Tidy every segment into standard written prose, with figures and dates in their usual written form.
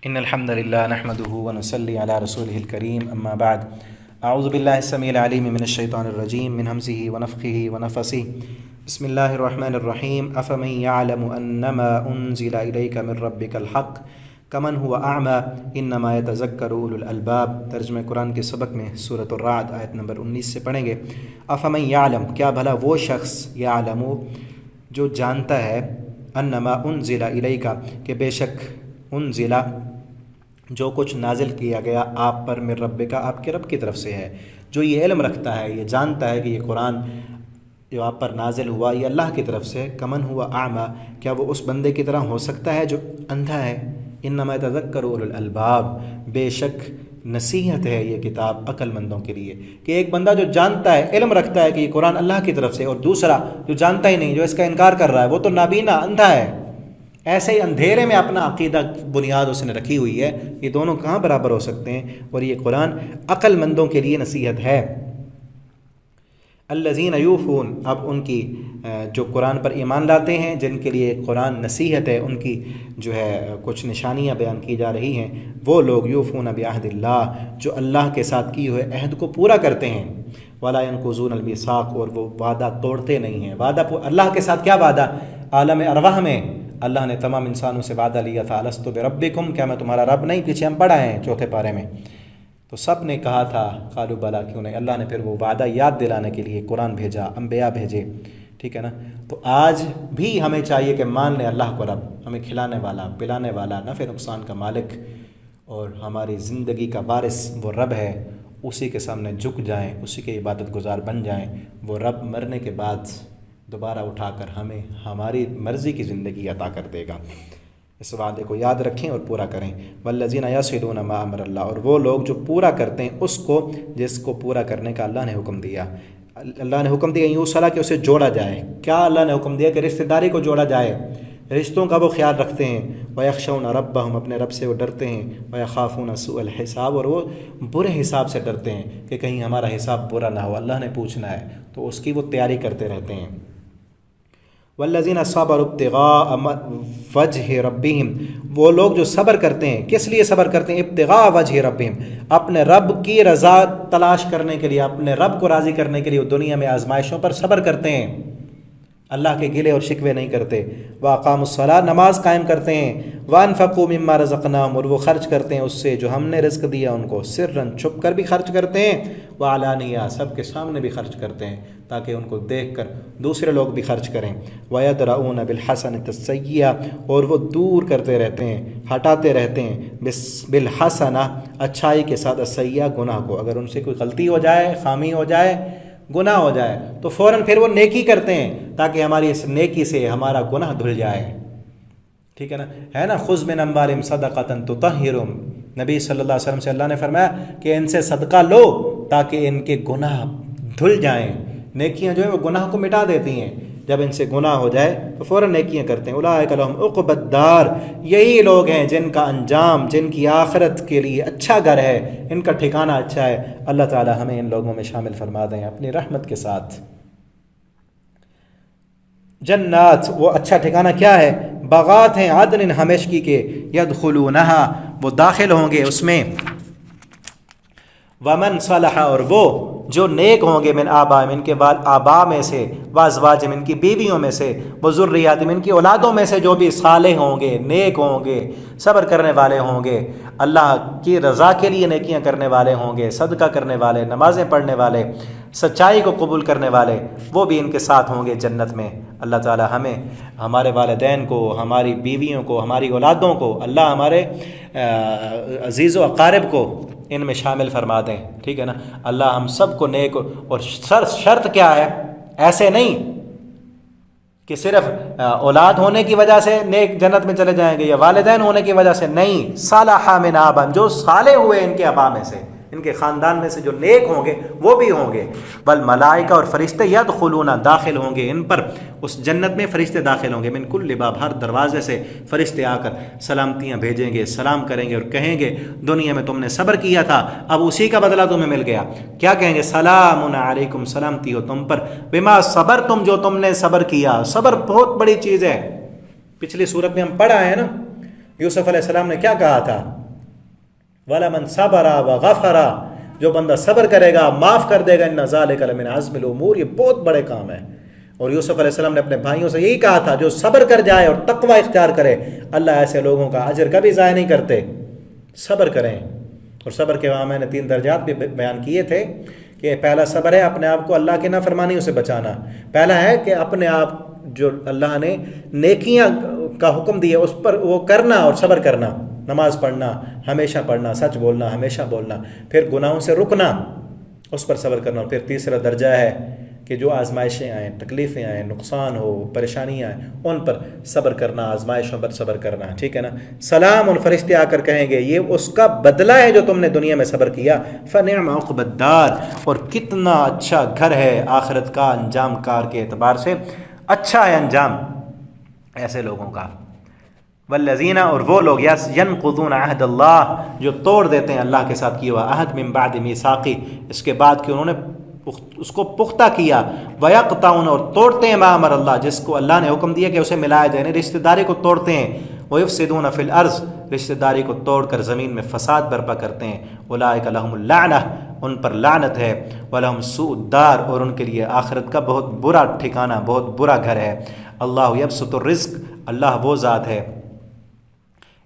إن الحمد لله نحمده ونصلي على رسوله الكريم أما بعد أعوذ بالله السميع العليم من الشيطان الرجيم من همزه ونفخه ونفثه بسم الله الرحمن الرحيم أفمن يعلم أنما أنزل إليك من ربك الحق كمن هو أعمى إنما يتذكر أولو الألباب۔ ترجمہ قرآن کے سبق میں سورۃ الرعد آیت نمبر 19 سے پڑھیں گے۔ افمن یعلم، کیا بھلا وہ شخص یعلم جو جانتا ہے، انما انزل الیک کہ بے شک انزل جو کچھ نازل کیا گیا آپ پر من ربک آپ کے رب کی طرف سے ہے، جو یہ علم رکھتا ہے، یہ جانتا ہے کہ یہ قرآن جو آپ پر نازل ہوا یہ اللہ کی طرف سے، کمن ہوا اعمی، کیا وہ اس بندے کی طرح ہو سکتا ہے جو اندھا ہے؟ انما یتذکر اولو الالباب، بے شک نصیحت ہے یہ کتاب عقل مندوں کے لیے، کہ ایک بندہ جو جانتا ہے، علم رکھتا ہے کہ یہ قرآن اللہ کی طرف سے، اور دوسرا جو جانتا ہی نہیں، جو اس کا انکار کر رہا ہے، وہ تو نابینا اندھا ہے، ایسے ہی اندھیرے میں اپنا عقیدہ بنیاد اس نے رکھی ہوئی ہے، یہ دونوں کہاں برابر ہو سکتے ہیں؟ اور یہ قرآن عقل مندوں کے لیے نصیحت ہے۔ الذین یوفون، اب ان کی جو قرآن پر ایمان لاتے ہیں، جن کے لیے قرآن نصیحت ہے، ان کی جو ہے کچھ نشانیاں بیان کی جا رہی ہیں۔ وہ لوگ یوفون بعہد اللہ، جو اللہ کے ساتھ کی ہوئے عہد کو پورا کرتے ہیں، ولا ینقضون المیثاق، اور وہ وعدہ توڑتے نہیں ہیں۔ وعدہ اللہ کے ساتھ کیا وعدہ؟ عالم ارواح میں اللہ نے تمام انسانوں سے وعدہ لیا تھا، الست بربکم، کیا میں تمہارا رب نہیں؟ پیچھے ہم پڑھا ہیں چوتھے پارے میں، تو سب نے کہا تھا قالوا بلا، کیوں نہیں؟ اللہ نے پھر وہ وعدہ یاد دلانے کے لیے قرآن بھیجا، انبیاء بھیجے، ٹھیک ہے نا؟ تو آج بھی ہمیں چاہیے کہ مان لیں اللہ کو رب، ہمیں کھلانے والا، پلانے والا، نفع نقصان کا مالک اور ہماری زندگی کا وارث وہ رب ہے، اسی کے سامنے جھک جائیں، اسی کے عبادت گزار بن جائیں۔ وہ رب مرنے کے بعد دوبارہ اٹھا کر ہمیں ہماری مرضی کی زندگی عطا کر دے گا۔ اس وعدے کو یاد رکھیں اور پورا کریں۔ والذین یصلون ما امر اللہ، اور وہ لوگ جو پورا کرتے ہیں اس کو جس کو پورا کرنے کا اللہ نے حکم دیا۔ اللہ نے حکم دیا یوصلا، کہ اسے جوڑا جائے۔ کیا اللہ نے حکم دیا؟ کہ رشتہ داری کو جوڑا جائے، رشتوں کا وہ خیال رکھتے ہیں۔ ویخشون ربہم، اپنے رب سے وہ ڈرتے ہیں۔ ویخافون سوء الحساب، اور وہ برے حساب سے ڈرتے ہیں کہ کہیں ہمارا حساب برا نہ ہو، اللہ نے پوچھنا ہے، تو اس کی وہ تیاری کرتے رہتے ہیں۔ والذین صبروا ابتغاء وجہ ربہم، وہ لوگ جو صبر کرتے ہیں، کس لیے صبر کرتے ہیں؟ ابتغاء وجہ ربہم، اپنے رب کی رضا تلاش کرنے کے لیے، اپنے رب کو راضی کرنے کے لیے وہ دنیا میں آزمائشوں پر صبر کرتے ہیں، اللہ کے گلے اور شکوے نہیں کرتے۔ واقاموا الصلاۃ، نماز قائم کرتے ہیں۔ وانفقوا مما رزقناہم، اور وہ خرچ کرتے ہیں اس سے جو ہم نے رزق دیا ان کو، سرًا، چھپ کر بھی خرچ کرتے ہیں، وعلانیہ، سب کے سامنے بھی خرچ کرتے ہیں تاکہ ان کو دیکھ کر دوسرے لوگ بھی خرچ کریں۔ وَيَدْرَؤُونَ بِالْحَسَنَةِ السَّيِّئَةَ، اور وہ دور کرتے رہتے ہیں، ہٹاتے رہتے ہیں، بالحسنہ، اچھائی کے ساتھ، السیئہ، گناہ کو۔ اگر ان سے کوئی غلطی ہو جائے، خامی ہو جائے، گناہ ہو جائے، تو فوراً پھر وہ نیکی کرتے ہیں تاکہ ہماری اس نیکی سے ہمارا گناہ دھل جائے، ٹھیک ہے نا؟ خذ من اموالہم صدقۃ تطہرہم، نبی صلی اللہ علیہ وسلم سے اللہ نے فرمایا کہ ان سے صدقہ لو تاکہ ان کے گناہ دھل جائیں۔ نیکیاں جو ہیں وہ گناہ کو مٹا دیتی ہیں، جب ان سے گناہ ہو جائے تو فوراً نیکیاں کرتے ہیں۔ اولئک لہم عقبی الدار، یہی لوگ ہیں جن کا انجام، جن کی آخرت کے لیے اچھا گھر ہے، ان کا ٹھکانہ اچھا ہے۔ اللہ تعالی ہمیں ان لوگوں میں شامل فرما دیں اپنی رحمت کے ساتھ۔ جنات، وہ اچھا ٹھکانہ کیا ہے؟ باغات ہیں، عدن، ہمیشگی کے، یدخلونہا، وہ داخل ہوں گے اس میں۔ ومن صلح، اور وہ جو نیک ہوں گے، من آبائہم، ان کے آبا میں سے، وازواجہم، ان کی بیویوں میں سے، وذریاتہم، ان کی اولادوں میں سے جو بھی صالح ہوں گے، نیک ہوں گے، صبر کرنے والے ہوں گے، اللہ کی رضا کے لیے نیکیاں کرنے والے ہوں گے، صدقہ کرنے والے، نمازیں پڑھنے والے، سچائی کو قبول کرنے والے، وہ بھی ان کے ساتھ ہوں گے جنت میں۔ اللہ تعالی ہمیں، ہمارے والدین کو، ہماری بیویوں کو، ہماری اولادوں کو، اللہ ہمارے عزیز و اقارب کو ان میں شامل فرما دیں، ٹھیک ہے نا؟ اللہ ہم سب کو نیک، اور شرط کیا ہے؟ ایسے نہیں کہ صرف اولاد ہونے کی وجہ سے نیک جنت میں چلے جائیں گے یا والدین ہونے کی وجہ سے، نہیں، صالح من آبا، جو صالح ہوئے ان کے آبا میں سے، ان کے خاندان میں سے جو نیک ہوں گے وہ بھی ہوں گے۔ والملائکہ، اور فرشتے، یدخلون، داخل ہوں گے ان پر، اس جنت میں فرشتے داخل ہوں گے، من کل باب، ہر دروازے سے فرشتے آ کر سلامتیاں بھیجیں گے، سلام کریں گے اور کہیں گے دنیا میں تم نے صبر کیا تھا، اب اسی کا بدلہ تمہیں مل گیا۔ کیا کہیں گے؟ سلام علیکم، سلامتی ہو تم پر، بما صبر، جو تم نے صبر کیا۔ صبر بہت بڑی چیز ہے، پچھلی صورت میں ہم پڑھا ہے نا، یوسف علیہ السلام نے کیا کہا تھا؟ وَلَمَنْ صَبَرَ وَغَفَرَ، جو بندہ صبر کرے گا معاف کر دے گا، اِنَّ ذَلِكَ لَمِنْ عَزْمِ الْأُمُورِ، یہ بہت بڑے کام ہے۔ اور یوسف علیہ السلام نے اپنے بھائیوں سے یہی کہا تھا، جو صبر کر جائے اور تقوی اختیار کرے، اللہ ایسے لوگوں کا اجر کبھی ضائع نہیں کرتے۔ صبر کریں، اور صبر کے وہاں میں نے 3 درجات بھی بیان کیے تھے کہ پہلا صبر ہے اپنے آپ کو اللہ کے نافرمانیوں سے بچانا، پہلا ہے کہ اپنے آپ جو اللہ نے نیکیاں کا حکم دیا اس پر وہ کرنا اور صبر کرنا، نماز پڑھنا، ہمیشہ پڑھنا، سچ بولنا، ہمیشہ بولنا، پھر گناہوں سے رکنا، اس پر صبر کرنا، اور پھر تیسرا درجہ ہے کہ جو آزمائشیں آئیں، تکلیفیں آئیں، نقصان ہو، پریشانیاں آئیں، ان پر صبر کرنا، آزمائشوں پر صبر کرنا، ٹھیک ہے نا۔ سلام، ان فرشتے آ کر کہیں گے یہ اس کا بدلہ ہے جو تم نے دنیا میں صبر کیا، فنعم عقبی الدار، اور کتنا اچھا گھر ہے آخرت کا، انجام کار کے اعتبار سے اچھا ہے انجام ایسے لوگوں کا۔ والذین، اور وہ لوگ ینقضون عہد اللہ، جو توڑ دیتے ہیں اللہ کے ساتھ کیا ہوا عہد، من بعد میثاقہ، اس کے بعد کہ انہوں نے اس کو پختہ کیا، ویقطعون، اور توڑتے ہیں ما امر اللہ، جس کو اللہ نے حکم دیا کہ اسے ملایا جائے، یعنی رشتہ داری کو توڑتے ہیں، ویفسدون فی الارض، رشتہ داری کو توڑ کر زمین میں فساد برپا کرتے ہیں، اولئک لہم اللعنہ، ان پر لعنت ہے، ولہم سوء الدار، اور ان کے لیے آخرت کا بہت برا ٹھکانہ، بہت برا گھر ہے۔ اللہ یبسط الرزق، اللہ وہ ذات ہے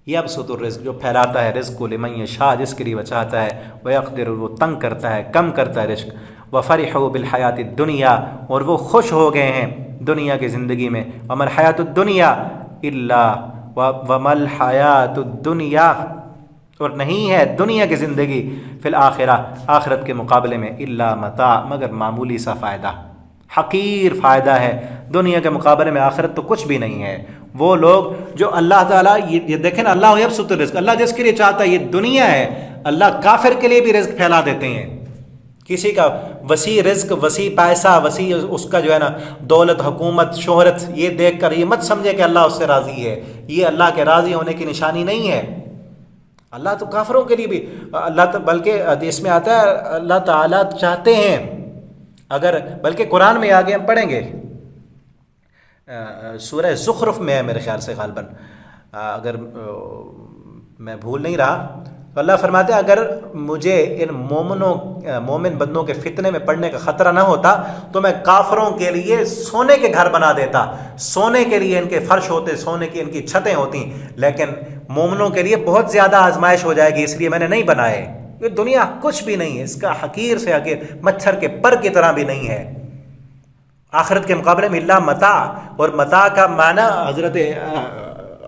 یبسط الرزق، جو پھیلاتا ہے رزق کو، لمن یشاء، جس کے لیے وہ چاہتا ہے، ویقدر، وہ تنگ کرتا ہے، کم کرتا ہے رزق، وفرحوا بالحیات الدنیا، اور وہ خوش ہو گئے ہیں دنیا کی زندگی میں، وما الحیات الدنیا الا، وما الحیات الدنیا، اور نہیں ہے دنیا کی زندگی، فی الآخرہ، آخرت کے مقابلے میں، الا متاع، مگر معمولی سا فائدہ، حقیر فائدہ ہے دنیا کے مقابلے میں، آخرت تو کچھ بھی نہیں ہے۔ وہ لوگ جو اللہ تعالیٰ، یہ دیکھیں نا، اللہ یبسط الرزق، اللہ جس کے لیے چاہتا ہے، یہ دنیا ہے، اللہ کافر کے لیے بھی رزق پھیلا دیتے ہیں، کسی کا وسیع رزق، وسیع پیسہ، وسیع اس کا جو ہے نا دولت، حکومت، شہرت، یہ دیکھ کر یہ مت سمجھے کہ اللہ اس سے راضی ہے، یہ اللہ کے راضی ہونے کی نشانی نہیں ہے۔ اللہ تو کافروں کے لیے بھی، اللہ بلکہ حدیث میں آتا ہے اللہ تعالیٰ چاہتے ہیں، اگر بلکہ قرآن میں آگے ہم پڑھیں گے، سورہ زخرف میں ہے میرے خیال سے غالباً، اگر میں بھول نہیں رہا، تو اللہ فرماتے ہیں اگر مجھے ان مومن بندوں کے فتنے میں پڑنے کا خطرہ نہ ہوتا تو میں کافروں کے لیے سونے کے گھر بنا دیتا، سونے کے لیے ان کے فرش ہوتے، سونے کی ان کی چھتیں ہوتی، لیکن مومنوں کے لیے بہت زیادہ آزمائش ہو جائے گی، اس لیے میں نے نہیں بنائے۔ یہ دنیا کچھ بھی نہیں ہے، اس کا حقیر سے حقیر، مچھر کے پر کی طرح بھی نہیں ہے آخرت کے مقابلے میں، الا متاع، اور متاع کا معنی حضرت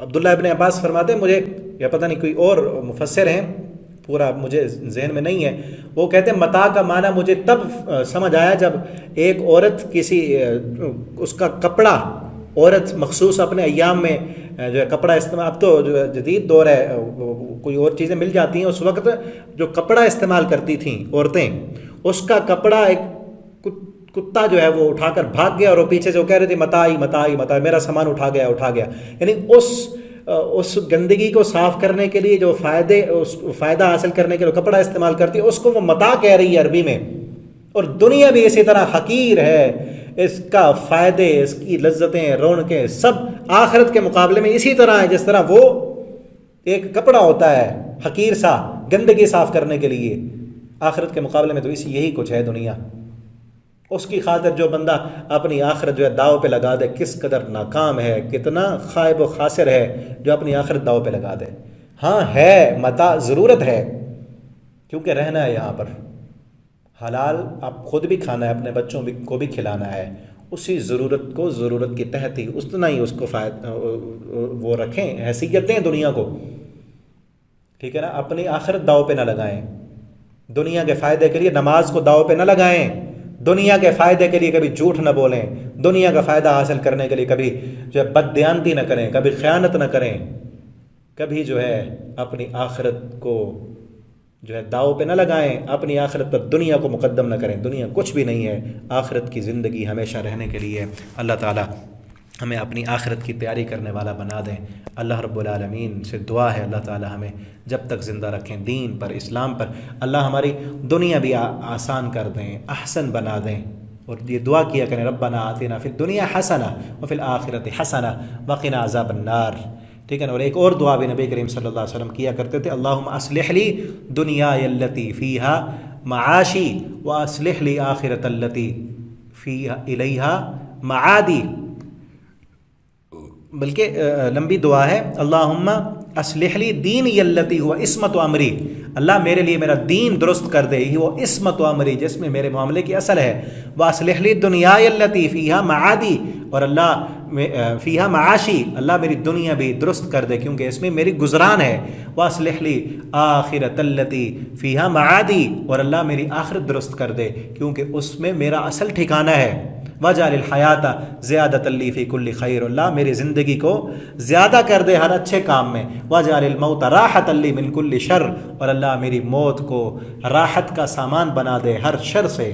عبداللہ ابن عباس فرماتے ہیں، مجھے یا پتہ نہیں کوئی اور مفسر ہیں، پورا مجھے ذہن میں نہیں ہے، وہ کہتے ہیں متاع کا معنی مجھے تب سمجھ آیا جب ایک عورت کسی اس کا کپڑا، عورت مخصوص اپنے ایام میں جو ہے کپڑا استعمال، اب تو جو جدید دور ہے کوئی اور چیزیں مل جاتی ہیں، اس وقت جو کپڑا استعمال کرتی تھیں عورتیں، اس کا کپڑا ایک کتا جو ہے وہ اٹھا کر بھاگ گیا، اور وہ پیچھے سے وہ کہہ رہی تھی متاعی متاعی متاعی، میرا سامان اٹھا گیا، یعنی اس گندگی کو صاف کرنے کے لیے جو فائدہ حاصل کرنے کے لیے کپڑا استعمال کرتی ہے، اس کو وہ متاع کہہ رہی ہے عربی میں۔ اور دنیا بھی اسی طرح حقیر ہے، اس کا فائدے، اس کی لذتیں، رونقیں سب آخرت کے مقابلے میں اسی طرح ہے، جس طرح وہ ایک کپڑا ہوتا ہے حقیر سا گندگی صاف کرنے کے لیے، آخرت کے مقابلے میں تو یہی کچھ ہے دنیا۔ اس کی خاطر جو بندہ اپنی آخرت جو ہے داؤ پہ لگا دے، کس قدر ناکام ہے، کتنا خائب و خاسر ہے جو اپنی آخرت داؤ پہ لگا دے۔ ہاں ہے متاع، ضرورت ہے، کیونکہ رہنا ہے یہاں پر، حلال آپ خود بھی کھانا ہے، اپنے بچوں کو بھی کھلانا ہے، اسی ضرورت کو ضرورت کے تحت ہی اتنا ہی اس کو وہ رکھیں، حیثیت دیں دنیا کو، ٹھیک ہے نا، اپنی آخرت داؤ پہ نہ لگائیں، دنیا کے فائدے کے لیے نماز کو داؤ پہ نہ لگائیں، دنیا کے فائدے کے لیے کبھی جھوٹ نہ بولیں، دنیا کا فائدہ حاصل کرنے کے لیے کبھی جو ہے بددیانتی نہ کریں، کبھی خیانت نہ کریں، کبھی جو ہے اپنی آخرت کو جو ہے داؤ پہ نہ لگائیں، اپنی آخرت پر دنیا کو مقدم نہ کریں، دنیا کچھ بھی نہیں ہے، آخرت کی زندگی ہمیشہ رہنے کے لیے۔ اللہ تعالیٰ ہمیں اپنی آخرت کی تیاری کرنے والا بنا دیں۔ اللہ رب العالمین سے دعا ہے اللہ تعالیٰ ہمیں جب تک زندہ رکھیں دین پر، اسلام پر، اللہ ہماری دنیا بھی آسان کر دیں، احسن بنا دیں، اور یہ دعا کیا کریں ربنا آتنا فی الدنیا حسنہ وفی الآخرۃ حسنہ وقنا عذاب النار۔ ٹھیک ہے نا. اور ایک اور دعا بھی نبی کریم صلی اللہ علیہ وسلم کیا کرتے تھے, اللہم اصلح لی دنیای التی فیہا معاشی و اصلح لی آخرت التی فیہا الیہا معادی. بلکہ لمبی دعا ہے, اللہم اصلح لی دینی التی ہوا عصمت و امری, اللہ میرے لیے میرا دین درست کر دے, ہی وہ عصمت و امری جس میں میرے معاملے کی اصل ہے. واصلح لی دنیای التی فیہا معادی, اور اللہ فیہا معاشی, اللہ میری دنیا بھی درست کر دے کیونکہ اس میں میری گزران ہے. واصلح لی آخرت التی فیہا معادی, اور اللہ میری آخرت درست کر دے کیونکہ اس میں میرا اصل ٹھکانہ ہے. وجعل الحیات زیادۃ لی فی کل خیر, اللہ میری زندگی کو زیادہ کر دے ہر اچھے کام میں. وجعل الموت راحۃ لی من کل شر, اور اللہ میری موت کو راحت کا سامان بنا دے ہر شر سے.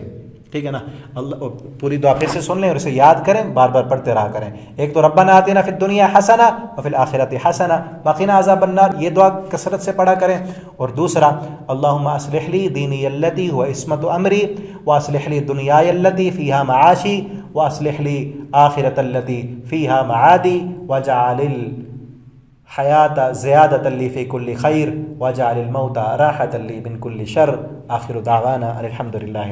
ٹھیک ہے نا. اللہ پوری دعا پھر سے سن لیں اور اسے یاد کریں, بار بار پڑھتے رہا کریں. ایک تو ربنا آتنا فی الدنیا حسنہ وفی الآخرۃ حسنہ وقنا عذاب النار, یہ دعا کثرت سے پڑھا کریں. اور دوسرا اللہم اصلح لی دینی التی ہوا عصمت امری واصلح لی دنیای التی فیہا معاشی واصلح لی آخرت التی فیہا معادی وجعل الحیات زیادۃ لی فی کل خیر وجعل الموت راحۃ لی من کل شر. آخر دعوانا الحمد للہ.